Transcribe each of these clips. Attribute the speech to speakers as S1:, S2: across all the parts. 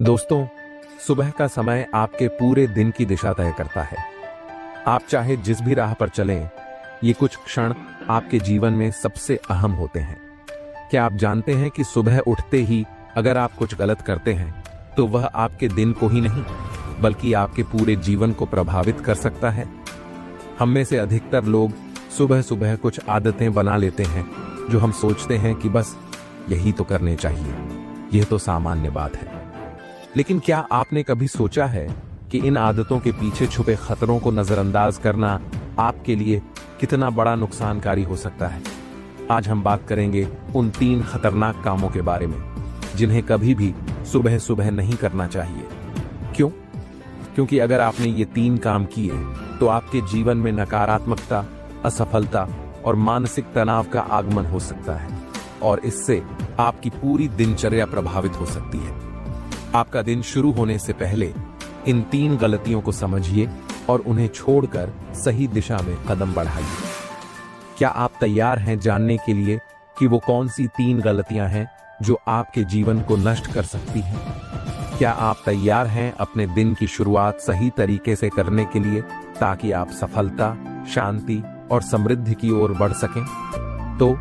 S1: दोस्तों, सुबह का समय आपके पूरे दिन की दिशा तय करता है। आप चाहे जिस भी राह पर चलें, ये कुछ क्षण आपके जीवन में सबसे अहम होते हैं। क्या आप जानते हैं कि सुबह उठते ही अगर आप कुछ गलत करते हैं, तो वह आपके दिन को ही नहीं, बल्कि आपके पूरे जीवन को प्रभावित कर सकता है। हम में से अधिकतर लोग सुबह सुबह कुछ आदतें बना लेते हैं, जो हम सोचते हैं कि बस यही तो करने चाहिए। यह तो सामान्य बात है। लेकिन क्या आपने कभी सोचा है कि इन आदतों के पीछे छुपे खतरों को नजरअंदाज करना आपके लिए कितना बड़ा नुकसानकारी हो सकता है? आज हम बात करेंगे उन 3 खतरनाक कामों के बारे में, जिन्हें कभी भी सुबह सुबह नहीं करना चाहिए। क्यों? क्योंकि अगर आपने ये 3 काम किए, तो आपके जीवन में नकारात्मकता, असफलता और मानसिक तनाव का आगमन हो सकता है, और इससे आपकी पूरी दिनचर्या प्रभावित हो सकती है। आपका दिन शुरू होने से पहले इन 3 गलतियों को समझिए और उन्हें छोड़कर सही दिशा में कदम बढ़ाइए। क्या आप तैयार हैं जानने के लिए कि वो कौन सी 3 गलतियां हैं जो आपके जीवन को नष्ट कर सकती हैं? क्या आप तैयार हैं अपने दिन की शुरुआत सही तरीके से करने के लिए, ताकि आप सफलता, शांति और समृद्धि की ओर बढ़ सकें? तो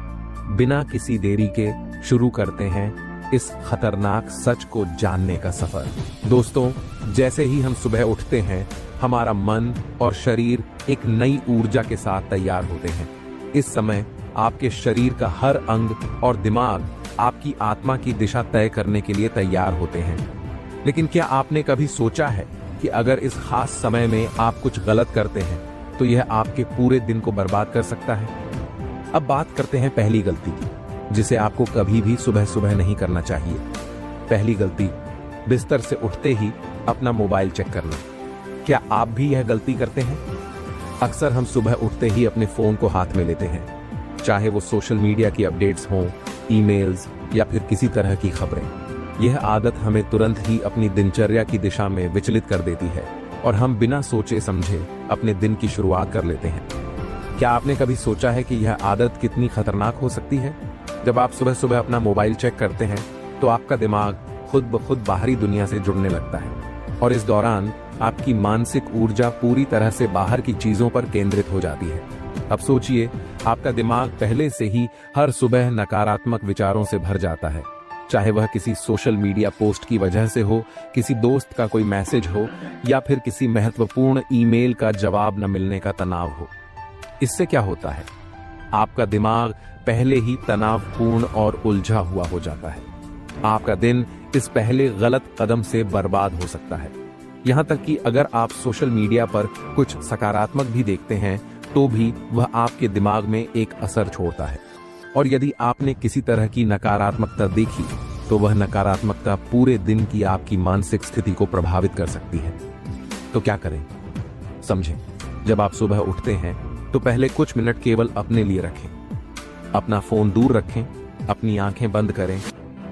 S1: बिना किसी देरी के शुरू करते हैं इस खतरनाक सच को जानने का सफर। दोस्तों, जैसे ही हम सुबह उठते हैं, हमारा मन और शरीर एक नई ऊर्जा के साथ तैयार होते हैं। इस समय आपके शरीर का हर अंग और दिमाग आपकी आत्मा की दिशा तय करने के लिए तैयार होते हैं। लेकिन क्या आपने कभी सोचा है कि अगर इस खास समय में आप कुछ गलत करते हैं, तो यह आपके पूरे दिन को बर्बाद कर सकता है? अब बात करते हैं पहली गलती की, जिसे आपको कभी भी सुबह सुबह नहीं करना चाहिए। पहली गलती, बिस्तर से उठते ही अपना मोबाइल चेक करना। क्या आप भी यह गलती करते हैं? अक्सर हम सुबह उठते ही अपने फोन को हाथ में लेते हैं, चाहे वो सोशल मीडिया की अपडेट्स हों, ईमेल्स या फिर किसी तरह की खबरें। यह आदत हमें तुरंत ही अपनी दिनचर्या की दिशा में विचलित कर देती है, और हम बिना सोचे समझे अपने दिन की शुरुआत कर लेते हैं। क्या आपने कभी सोचा है कि यह आदत कितनी खतरनाक हो सकती है? जब आप सुबह सुबह अपना मोबाइल चेक करते हैं, तो आपका दिमाग खुद ब खुद बाहरी दुनिया से जुड़ने लगता है, और इस दौरान आपकी मानसिक ऊर्जा पूरी तरह से बाहर की चीजों पर केंद्रित हो जाती है। अब सोचिए, आपका दिमाग पहले से ही हर सुबह नकारात्मक विचारों से भर जाता है, चाहे वह किसी सोशल मीडिया पोस्ट की वजह से हो, किसी दोस्त का कोई मैसेज हो, या फिर किसी महत्वपूर्ण ईमेल का जवाब न मिलने का तनाव हो। इससे क्या होता है? आपका दिमाग पहले ही तनावपूर्ण और उलझा हुआ हो जाता है। आपका दिन इस पहले गलत कदम से बर्बाद हो सकता है। यहां तक कि अगर आप सोशल मीडिया पर कुछ सकारात्मक भी देखते हैं, तो भी वह आपके दिमाग में एक असर छोड़ता है। और यदि आपने किसी तरह की नकारात्मकता देखी, तो वह नकारात्मकता पूरे दिन की आपकी मानसिक स्थिति को प्रभावित कर सकती है। तो क्या करें? समझें। जब आप सुबह उठते हैं, तो पहले कुछ मिनट केवल अपने लिए रखें। अपना फोन दूर रखें, अपनी आंखें बंद करें,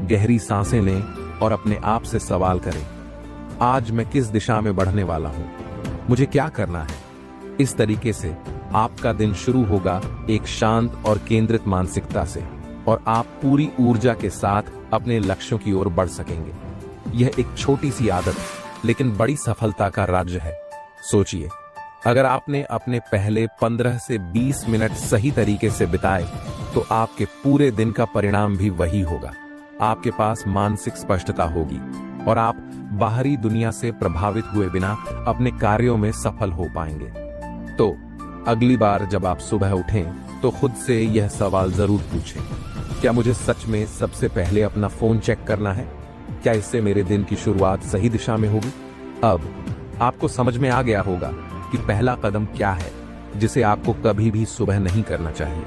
S1: गहरी सांसें लें और अपने आप से सवाल करें, आज मैं किस दिशा में बढ़ने वाला हूं? मुझे क्या करना है? इस तरीके से आपका दिन शुरू होगा एक शांत और केंद्रित मानसिकता से, और आप पूरी ऊर्जा के साथ अपने लक्ष्यों की ओर बढ़ सकेंगे। यह एक छोटी सी आदत, लेकिन बड़ी सफलता का राज है। सोचिए, अगर आपने अपने पहले 15 से 20 मिनट सही तरीके से बिताए, तो आपके पूरे दिन का परिणाम भी वही होगा। आपके पास मानसिक स्पष्टता होगी, और आप बाहरी दुनिया से प्रभावित हुए बिना अपने कार्यों में सफल हो पाएंगे। तो अगली बार जब आप सुबह उठें, तो खुद से यह सवाल जरूर पूछें, क्या मुझे सच में सबसे पहले अपना फोन चेक करना है? क्या इससे मेरे दिन की शुरुआत सही दिशा में होगी? अब आपको समझ में आ गया होगा कि पहला कदम क्या है, जिसे आपको कभी भी सुबह नहीं करना चाहिए।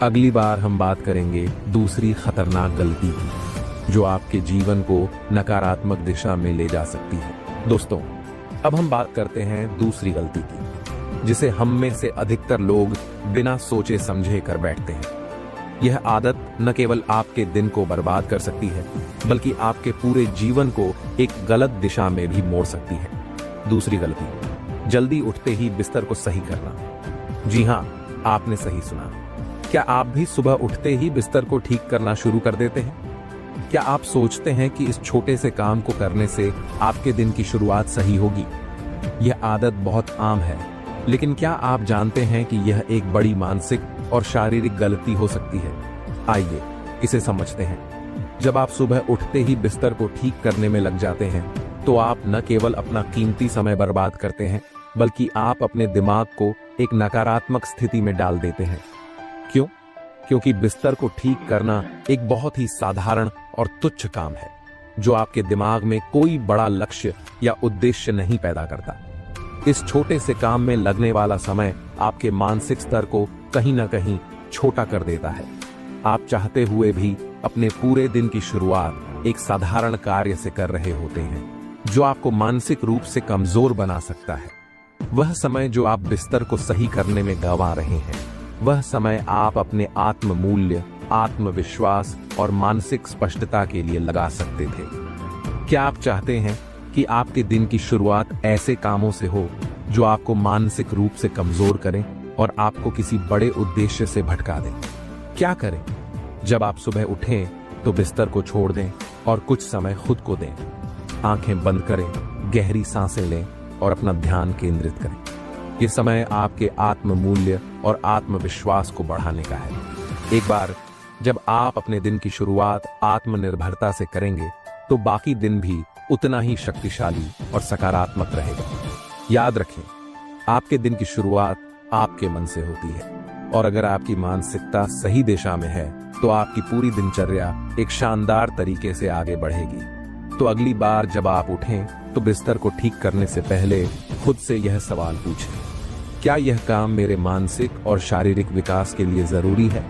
S1: अगली बार हम बात करेंगे दूसरी खतरनाक गलती की, जो आपके जीवन को नकारात्मक दिशा में ले जा सकती है। दोस्तों, अब हम बात करते हैं दूसरी गलती की, जिसे हम में से अधिकतर लोग बिना सोचे समझे कर बैठते हैं। यह आदत न केवल आपके दिन को बर्बाद कर सकती है, बल्कि आपके पूरे जीवन को एक गलत दिशा में भी मोड़ सकती है। दूसरी गलती, जल्दी उठते ही बिस्तर को सही करना। जी हां, आपने सही सुना। क्या आप भी सुबह उठते ही बिस्तर को ठीक करना शुरू कर देते हैं? क्या आप सोचते हैं कि इस छोटे से काम को करने से आपके दिन की शुरुआत सही होगी? यह आदत बहुत आम है, लेकिन क्या आप जानते हैं कि यह एक बड़ी मानसिक और शारीरिक गलती हो सकती है? आइए इसे समझते हैं। जब आप सुबह उठते ही बिस्तर को ठीक करने में लग जाते हैं, तो आप न केवल अपना कीमती समय बर्बाद करते हैं, बल्कि आप अपने दिमाग को एक नकारात्मक स्थिति में डाल देते हैं। क्यों? क्योंकि बिस्तर को ठीक करना एक बहुत ही साधारण और तुच्छ काम है, जो आपके दिमाग में कोई बड़ा लक्ष्य या उद्देश्य नहीं पैदा करता। इस छोटे से काम में लगने वाला समय आपके मानसिक स्तर को कहीं ना कहीं छोटा कर देता है। आप चाहते हुए भी अपने पूरे दिन की शुरुआत एक साधारण कार्य से कर रहे होते हैं, जो आपको मानसिक रूप से कमजोर बना सकता है। वह समय जो आप बिस्तर को सही करने में गंवा रहे हैं, वह समय आप अपने आत्म मूल्य, आत्मविश्वास और मानसिक स्पष्टता के लिए लगा सकते थे। क्या आप चाहते हैं कि आपके दिन की शुरुआत ऐसे कामों से हो जो आपको मानसिक रूप से कमजोर करें और आपको किसी बड़े उद्देश्य से भटका दें? क्या करें? जब आप सुबह उठें तो बिस्तर को छोड़ दें और कुछ समय खुद को दें। आंखें बंद करें, गहरी सांसें लें और अपना ध्यान केंद्रित करें। ये समय आपके आत्म मूल्य और आत्मविश्वास को बढ़ाने का है। एक बार जब आप अपने दिन की शुरुआत आत्मनिर्भरता से करेंगे, तो बाकी दिन भी उतना ही शक्तिशाली और सकारात्मक रहेगा। याद रखें, आपके दिन की शुरुआत आपके मन से होती है, और अगर आपकी मानसिकता सही दिशा में है, तो आपकी पूरी दिनचर्या एक शानदार तरीके से आगे बढ़ेगी। तो अगली बार जब आप उठें, तो बिस्तर को ठीक करने से पहले खुद से यह सवाल पूछें, क्या यह काम मेरे मानसिक और शारीरिक विकास के लिए जरूरी है?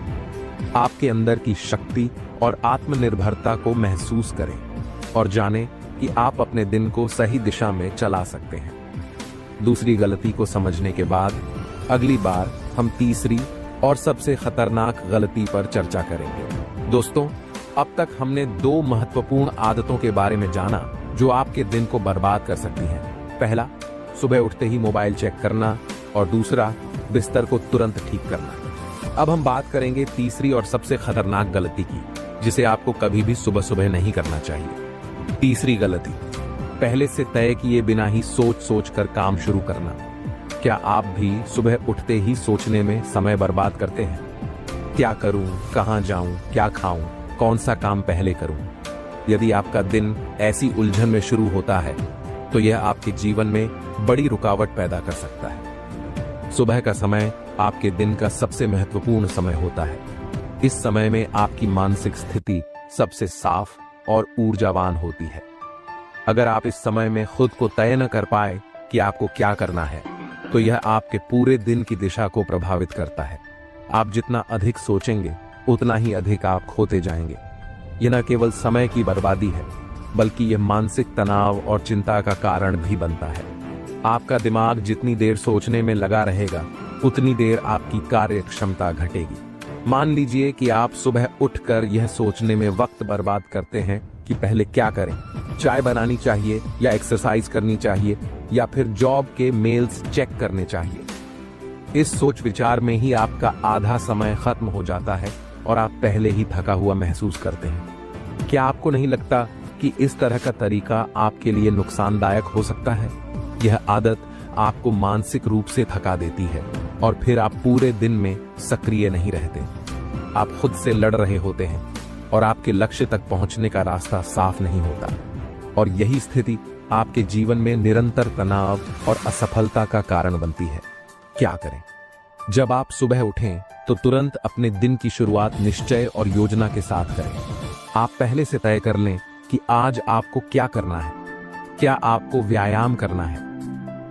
S1: आपके अंदर की शक्ति और आत्मनिर्भरता को महसूस करें और जानें कि आप अपने दिन को सही दिशा में चला सकते हैं। दूसरी गलती को समझने के बाद अगली बार हम तीसरी और सबसे खतरनाक गलती पर चर्चा करेंगे। दोस्तों, अब तक हमने 2 महत्वपूर्ण आदतों के बारे में जाना जो आपके दिन को बर्बाद कर सकती हैं। पहला, सुबह उठते ही मोबाइल चेक करना, और दूसरा, बिस्तर को तुरंत ठीक करना। अब हम बात करेंगे तीसरी और सबसे खतरनाक गलती की, जिसे आपको कभी भी सुबह सुबह नहीं करना चाहिए। तीसरी गलती, पहले से तय किए बिना ही सोच कर काम शुरू करना। क्या आप भी सुबह उठते ही सोचने में समय बर्बाद करते हैं? क्या करूं, कहां जाऊं, क्या खाऊं, कौन सा काम पहले करूं? यदि आपका दिन ऐसी उलझन में शुरू होता है, तो यह आपके जीवन में बड़ी रुकावट पैदा कर सकता है। सुबह का समय आपके दिन का सबसे महत्वपूर्ण समय होता है। इस समय में आपकी मानसिक स्थिति सबसे साफ और ऊर्जावान होती है। अगर आप इस समय में खुद को तय न कर पाए कि आपको क्या करना है, तो यह आपके पूरे दिन की दिशा को प्रभावित करता है। आप जितना अधिक सोचेंगे, उतना ही अधिक आप खोते जाएंगे। यह न केवल समय की बर्बादी है, बल्कि यह मानसिक तनाव और चिंता का कारण भी बनता है। आपका दिमाग जितनी देर सोचने में लगा रहेगा, उतनी देर आपकी कार्य क्षमता घटेगी। मान लीजिए कि आप सुबह उठकर यह सोचने में वक्त बर्बाद करते हैं कि पहले क्या करें, चाय बनानी चाहिए या एक्सरसाइज करनी चाहिए या फिर जॉब के मेल्स चेक करने चाहिए। इस सोच विचार में ही आपका आधा समय खत्म हो जाता है और आप पहले ही थका हुआ महसूस करते हैं। क्या आपको नहीं लगता कि इस तरह का तरीका आपके लिए नुकसानदायक हो सकता है? यह आदत आपको मानसिक रूप से थका देती है और फिर आप पूरे दिन में सक्रिय नहीं रहते। आप खुद से लड़ रहे होते हैं और आपके लक्ष्य तक पहुंचने का रास्ता साफ नहीं होता, और यही स्थिति आपके जीवन में निरंतर तनाव और असफलता का कारण बनती है। क्या करें? जब आप सुबह उठें, तो तुरंत अपने दिन की शुरुआत निश्चय और योजना के साथ करें। आप पहले से तय कर लें कि आज आपको क्या करना है। क्या आपको व्यायाम करना है?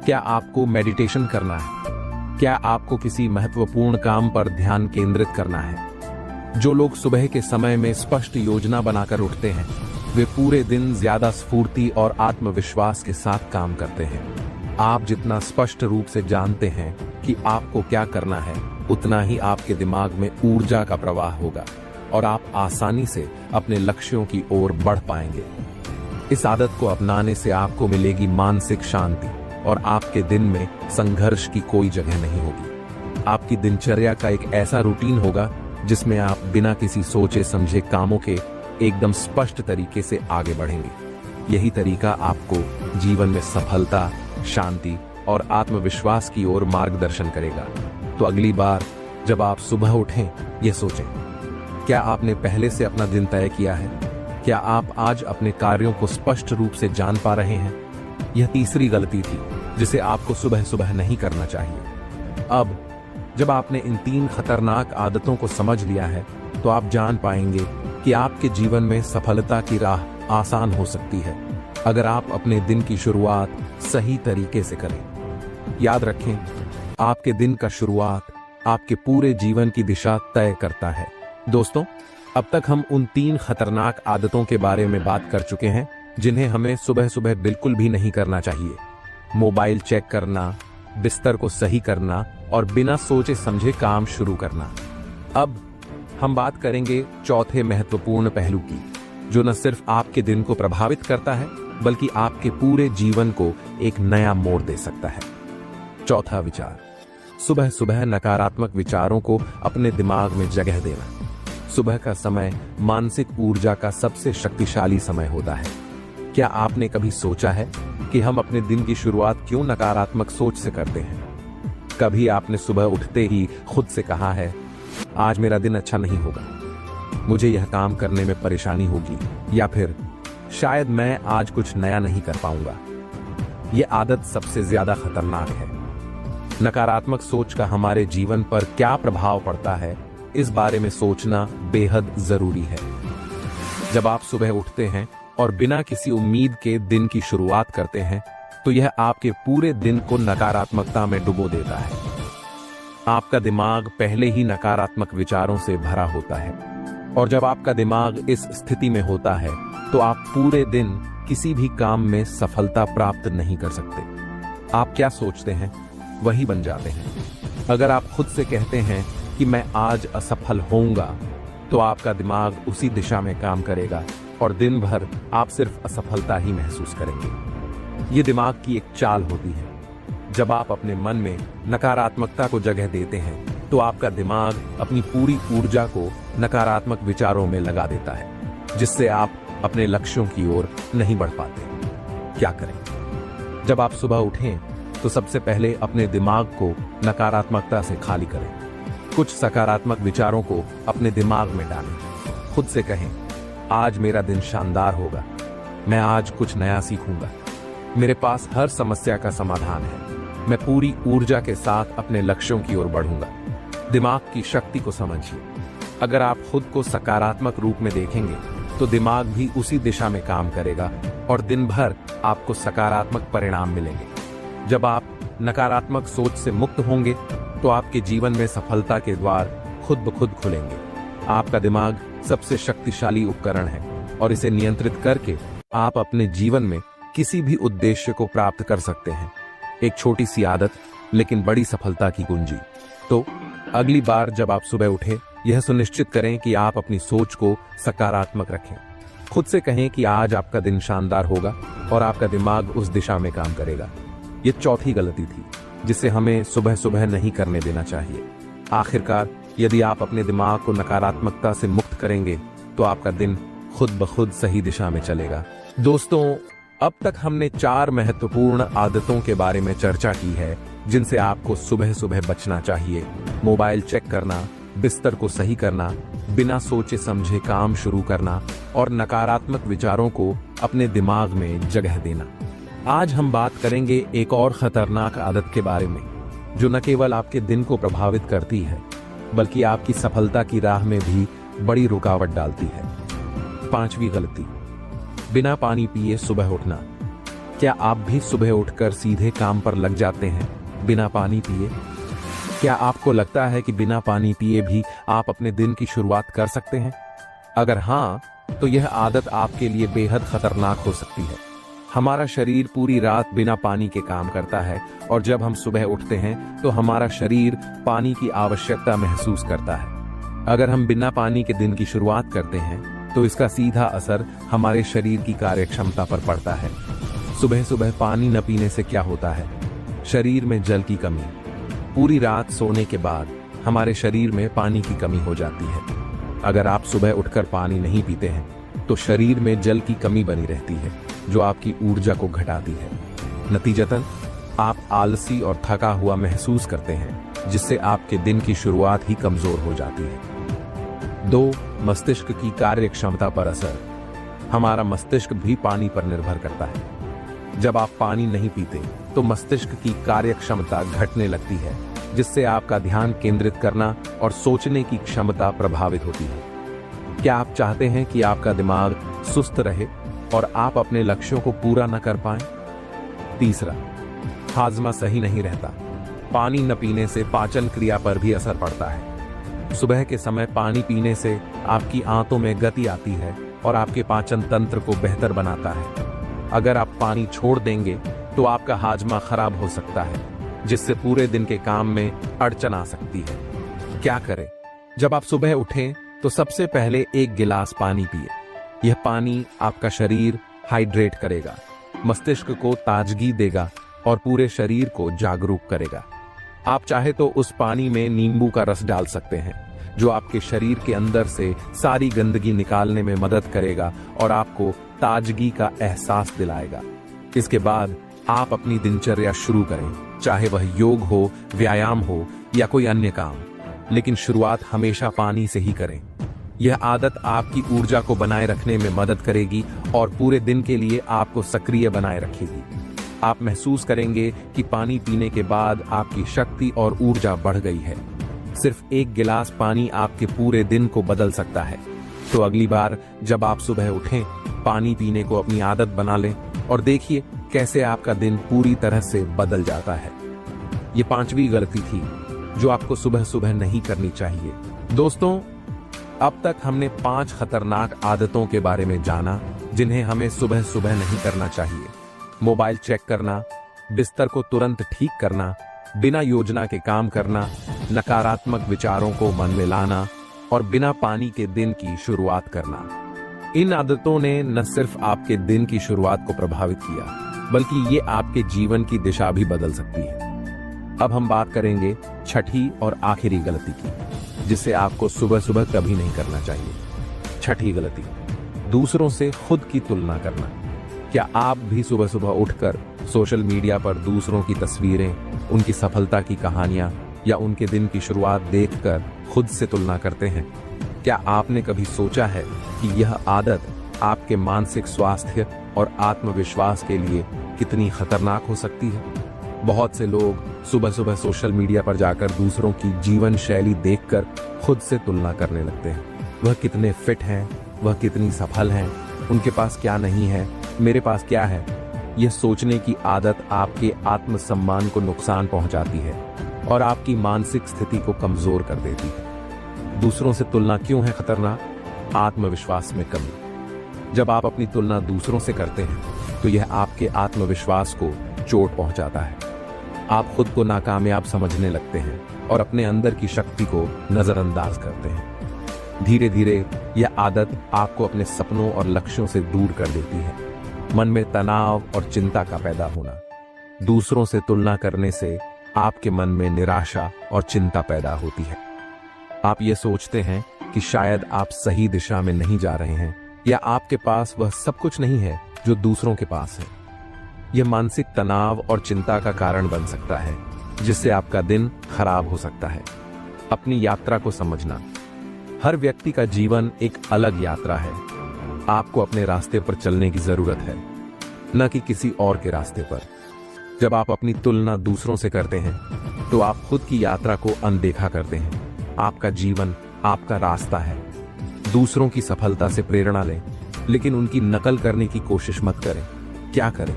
S1: क्या आपको मेडिटेशन करना है? क्या आपको किसी महत्वपूर्ण काम पर ध्यान केंद्रित करना है? जो लोग सुबह के समय में स्पष्ट योजना बनाकर उठते हैं, वे पूरे दिन ज्यादा स्फूर्ति और आत्मविश्वास के साथ काम करते हैं। आप जितना स्पष्ट रूप से जानते हैं कि आपको क्या करना है, उतना ही आपके दिमाग में ऊर्जा का प्रवाह होगा और आप आसानी से अपने लक्ष्यों की ओर बढ़ पाएंगे। इस आदत को अपनाने से आपको मिलेगी मानसिक शांति और आपके दिन में संघर्ष की कोई जगह नहीं होगी। आपकी दिनचर्या का एक ऐसा रूटीन होगा जिसमें आप बिना किसी सोचे समझे कामों के एकदम स्पष्ट तरीके से आगे बढ़ेंगे। यही तरीका आपको जीवन में सफलता, शांति और आत्मविश्वास की ओर मार्गदर्शन करेगा। तो अगली बार जब आप सुबह उठें, यह सोचें, क्या आपने पहले से अपना दिन तय किया है? क्या आप आज अपने कार्यों को स्पष्ट रूप से जान पा रहे हैं? यह तीसरी गलती थी जिसे आपको सुबह सुबह नहीं करना चाहिए। अब जब आपने इन 3 खतरनाक आदतों को समझ लिया है, तो आप जान पाएंगे कि आपके जीवन में सफलता की राह आसान हो सकती है अगर आप अपने दिन की शुरुआत सही तरीके से करें। याद रखें, आपके दिन का शुरुआत आपके पूरे जीवन की दिशा तय करता है। दोस्तों, अब तक हम उन 3 खतरनाक आदतों के बारे में बात कर चुके हैं जिन्हें हमें सुबह सुबह बिल्कुल भी नहीं करना चाहिए। मोबाइल चेक करना, बिस्तर को सही करना और बिना सोचे समझे काम शुरू करना। अब हम बात करेंगे चौथे महत्वपूर्ण पहलू की, जो न सिर्फ आपके दिन को प्रभावित करता है बल्कि आपके पूरे जीवन को एक नया मोड़ दे सकता है। चौथा विचार, सुबह सुबह नकारात्मक विचारों को अपने दिमाग में जगह देना। सुबह का समय मानसिक ऊर्जा का सबसे शक्तिशाली समय होता है। क्या आपने कभी सोचा है कि हम अपने दिन की शुरुआत क्यों नकारात्मक सोच से करते हैं? कभी आपने सुबह उठते ही खुद से कहा है, आज मेरा दिन अच्छा नहीं होगा, मुझे यह काम करने में परेशानी होगी, या फिर शायद मैं आज कुछ नया नहीं कर पाऊंगा? यह आदत सबसे ज्यादा खतरनाक है। नकारात्मक सोच का हमारे जीवन पर क्या प्रभाव पड़ता है, इस बारे में सोचना बेहद जरूरी है। जब आप सुबह उठते हैं और बिना किसी उम्मीद के दिन की शुरुआत करते हैं, तो यह आपके पूरे दिन को नकारात्मकता में डुबो देता है। आपका दिमाग पहले ही नकारात्मक विचारों से भरा होता है, और जब आपका दिमाग इस स्थिति में होता है, तो आप पूरे दिन किसी भी काम में सफलता प्राप्त नहीं कर सकते। आप क्या सोचते हैं, वही बन जाते हैं। अगर आप खुद से कहते हैं कि मैं आज असफल होऊंगा, तो आपका दिमाग उसी दिशा में काम करेगा और दिन भर आप सिर्फ असफलता ही महसूस करेंगे। ये दिमाग की एक चाल होती है। जब आप अपने मन में नकारात्मकता को जगह देते हैं, तो आपका दिमाग अपनी पूरी ऊर्जा को नकारात्मक विचारों में लगा देता है, जिससे आप अपने लक्ष्यों की ओर नहीं बढ़ पाते। क्या करें? जब आप सुबह उठें, तो सबसे पहले अपने दिमाग को नकारात्मकता से खाली करें। कुछ सकारात्मक विचारों को अपने दिमाग में डालें। खुद से कहें, आज मेरा दिन शानदार होगा, मैं आज कुछ नया सीखूंगा, मेरे पास हर समस्या का समाधान है, मैं पूरी ऊर्जा के साथ अपने लक्ष्यों की ओर बढ़ूंगा। दिमाग की शक्ति को समझिए। अगर आप खुद को सकारात्मक रूप में देखेंगे, तो दिमाग भी उसी दिशा में काम करेगा और दिन भर आपको सकारात्मक परिणाम मिलेंगे। जब आप नकारात्मक सोच से मुक्त होंगे, तो आपके जीवन में सफलता के द्वार खुद ब खुद खुलेंगे। आपका दिमाग सबसे शक्तिशाली उपकरण है, और इसे नियंत्रित करके आप अपने जीवन में किसी भी उद्देश्य को प्राप्त कर सकते हैं। एक छोटी सी आदत, लेकिन बड़ी सफलता की कुंजी। तो अगली बार जब आप सुबह उठें, यह सुनिश्चित करें कि आप अपनी सोच को सकारात्मक रखें। खुद से कहें कि आज आपका दिन शानदार होगा और आपका दिमाग उस दिशा में काम करेगा। ये चौथी गलती थी जिसे हमें सुबह सुबह नहीं करने देना चाहिए। आखिरकार, यदि आप अपने दिमाग को नकारात्मकता से मुक्त करेंगे, तो आपका दिन खुद ब खुद सही दिशा में चलेगा। दोस्तों, अब तक हमने 4 महत्वपूर्ण आदतों के बारे में चर्चा की है जिनसे आपको सुबह सुबह बचना चाहिए। मोबाइल चेक करना, बिस्तर को सही करना, बिना सोचे समझे काम शुरू करना और नकारात्मक विचारों को अपने दिमाग में जगह देना। आज हम बात करेंगे एक और खतरनाक आदत के बारे में, जो न केवल आपके दिन को प्रभावित करती है, बल्कि आपकी सफलता की राह में भी बड़ी रुकावट डालती है। 5वीं गलती, बिना पानी पिए सुबह उठना। क्या आप भी सुबह उठकर सीधे काम पर लग जाते हैं बिना पानी पिए? क्या आपको लगता है कि बिना पानी पिए भी आप अपने दिन की शुरुआत कर सकते हैं? अगर हाँ, तो यह आदत आपके लिए बेहद खतरनाक हो सकती है। हमारा शरीर पूरी रात बिना पानी के काम करता है, और जब हम सुबह उठते हैं तो हमारा शरीर पानी की आवश्यकता महसूस करता है। अगर हम बिना पानी के दिन की शुरुआत करते हैं, तो इसका सीधा असर हमारे शरीर की कार्यक्षमता पर पड़ता है। सुबह सुबह पानी न पीने से क्या होता है? शरीर में जल की कमी। पूरी रात सोने के बाद हमारे शरीर में पानी की कमी हो जाती है। अगर आप सुबह उठकर पानी नहीं पीते हैं, तो शरीर में जल की कमी बनी रहती है, जो आपकी ऊर्जा को घटाती है। नतीजतन आप आलसी और थका हुआ महसूस करते हैं, जिससे आपके दिन की शुरुआत ही कमजोर हो जाती है। 2. मस्तिष्क की कार्य क्षमता पर असर। हमारा मस्तिष्क भी पानी पर निर्भर करता है। जब आप पानी नहीं पीते तो मस्तिष्क की कार्य क्षमता घटने लगती है, जिससे आपका ध्यान केंद्रित करना और सोचने की क्षमता प्रभावित होती है। क्या आप चाहते हैं कि आपका दिमाग सुस्त रहे और आप अपने लक्ष्यों को पूरा न कर पाएं? 3. हाजमा सही नहीं रहता। पानी न पीने से पाचन क्रिया पर भी असर पड़ता है। सुबह के समय पानी पीने से आपकी आंतों में गति आती है और आपके पाचन तंत्र को बेहतर बनाता है। अगर आप पानी छोड़ देंगे तो आपका हाजमा खराब हो सकता है, जिससे पूरे दिन के काम में अड़चन आ सकती है। क्या करें? जब आप सुबह उठें तो सबसे पहले एक गिलास पानी पिए। यह पानी आपका शरीर हाइड्रेट करेगा, मस्तिष्क को ताजगी देगा और पूरे शरीर को जागरूक करेगा। आप चाहे तो उस पानी में नींबू का रस डाल सकते हैं, जो आपके शरीर के अंदर से सारी गंदगी निकालने में मदद करेगा और आपको ताजगी का एहसास दिलाएगा। इसके बाद आप अपनी दिनचर्या शुरू करें, चाहे वह योग हो, व्यायाम हो या कोई अन्य काम, लेकिन शुरुआत हमेशा पानी से ही करें। यह आदत आपकी ऊर्जा को बनाए रखने में मदद करेगी और पूरे दिन के लिए आपको सक्रिय बनाए रखेगी। आप महसूस करेंगे कि पानी पीने के बाद आपकी शक्ति और ऊर्जा बढ़ गई है। सिर्फ एक गिलास पानी आपके पूरे दिन को बदल सकता है। तो अगली बार जब आप सुबह उठें, पानी पीने को अपनी आदत बना लें और देखिए कैसे आपका दिन पूरी तरह से बदल जाता है। ये 5वीं गलती थी जो आपको सुबह सुबह नहीं करनी चाहिए। दोस्तों, अब तक हमने 5 खतरनाक आदतों के बारे में जाना, जिन्हें हमें सुबह सुबह नहीं करना चाहिए। मोबाइल चेक करना, बिस्तर को तुरंत ठीक करना, बिना योजना के काम करना, नकारात्मक विचारों को मन में लाना और बिना पानी के दिन की शुरुआत करना। इन आदतों ने न सिर्फ आपके दिन की शुरुआत को प्रभावित किया, बल्कि ये आपके जीवन की दिशा भी बदल सकती है। अब हम बात करेंगे 6ठी और आखिरी गलती की, जिसे आपको सुबह सुबह कभी नहीं करना चाहिए। 6ठी गलती, दूसरों से खुद की तुलना करना। क्या आप भी सुबह सुबह उठकर सोशल मीडिया पर दूसरों की तस्वीरें, उनकी सफलता की कहानियां या उनके दिन की शुरुआत देखकर खुद से तुलना करते हैं? क्या आपने कभी सोचा है कि यह आदत आपके मानसिक स्वास्थ्य और आत्मविश्वास के लिए कितनी खतरनाक हो सकती है? बहुत से लोग सुबह सुबह सोशल मीडिया पर जाकर दूसरों की जीवन शैली देखकर खुद से तुलना करने लगते हैं। वह कितने फिट हैं, वह कितनी सफल हैं, उनके पास क्या नहीं है, मेरे पास क्या है। यह सोचने की आदत आपके आत्मसम्मान को नुकसान पहुंचाती है और आपकी मानसिक स्थिति को कमजोर कर देती है। दूसरों से तुलना क्यों है खतरनाक? आत्मविश्वास में कमी। जब आप अपनी तुलना दूसरों से करते हैं तो यह आपके आत्मविश्वास को चोट पहुंचाता है। आप खुद को नाकामयाब समझने लगते हैं और अपने अंदर की शक्ति को नजरअंदाज करते हैं। धीरे धीरे यह आदत आपको अपने सपनों और लक्ष्यों से दूर कर देती है। मन में तनाव और चिंता का पैदा होना। दूसरों से तुलना करने से आपके मन में निराशा और चिंता पैदा होती है। आप ये सोचते हैं कि शायद आप सही दिशा में नहीं जा रहे हैं या आपके पास वह सब कुछ नहीं है जो दूसरों के पास है। यह मानसिक तनाव और चिंता का कारण बन सकता है, जिससे आपका दिन खराब हो सकता है। अपनी यात्रा को समझना। हर व्यक्ति का जीवन एक अलग यात्रा है। आपको अपने रास्ते पर चलने की जरूरत है, न कि किसी और के रास्ते पर। जब आप अपनी तुलना दूसरों से करते हैं तो आप खुद की यात्रा को अनदेखा करते हैं। आपका जीवन आपका रास्ता है। दूसरों की सफलता से प्रेरणा लें, लेकिन उनकी नकल करने की कोशिश मत करें। क्या करें?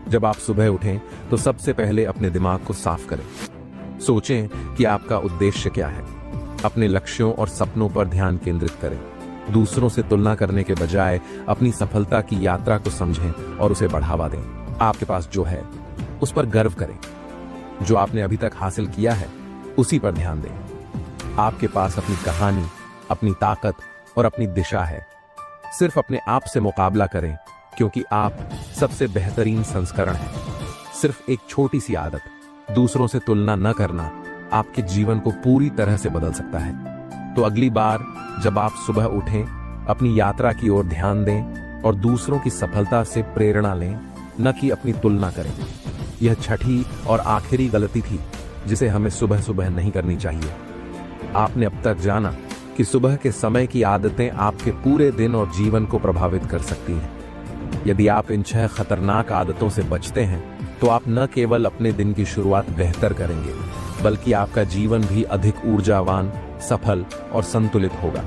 S1: जब आप सुबह उठें तो सबसे पहले अपने दिमाग को साफ करें। सोचें कि आपका उद्देश्य क्या है। अपने लक्ष्यों और सपनों पर ध्यान केंद्रित करें। दूसरों से तुलना करने के बजाय अपनी सफलता की यात्रा को समझें और उसे बढ़ावा दें। आपके पास जो है उस पर गर्व करें। जो आपने अभी तक हासिल किया है उसी पर ध्यान दें। आपके पास अपनी कहानी, अपनी ताकत और अपनी दिशा है। सिर्फ अपने आप से मुकाबला करें, क्योंकि आप सबसे बेहतरीन संस्करण हैं। सिर्फ एक छोटी सी आदत, दूसरों से तुलना न करना, आपके जीवन को पूरी तरह से बदल सकता है। तो अगली बार जब आप सुबह उठें, अपनी यात्रा की ओर ध्यान दें और दूसरों की सफलता से प्रेरणा लें, न कि अपनी तुलना करें। यह छठी और आखिरी गलती थी जिसे हमें सुबह सुबह नहीं करनी चाहिए। आपने अब तक जाना कि सुबह के समय की आदतें आपके पूरे दिन और जीवन को प्रभावित कर सकती हैं। यदि आप इन 6 खतरनाक आदतों से बचते हैं तो आप न केवल अपने दिन की शुरुआत बेहतर करेंगे, बल्कि आपका जीवन भी अधिक ऊर्जावान, सफल और संतुलित होगा।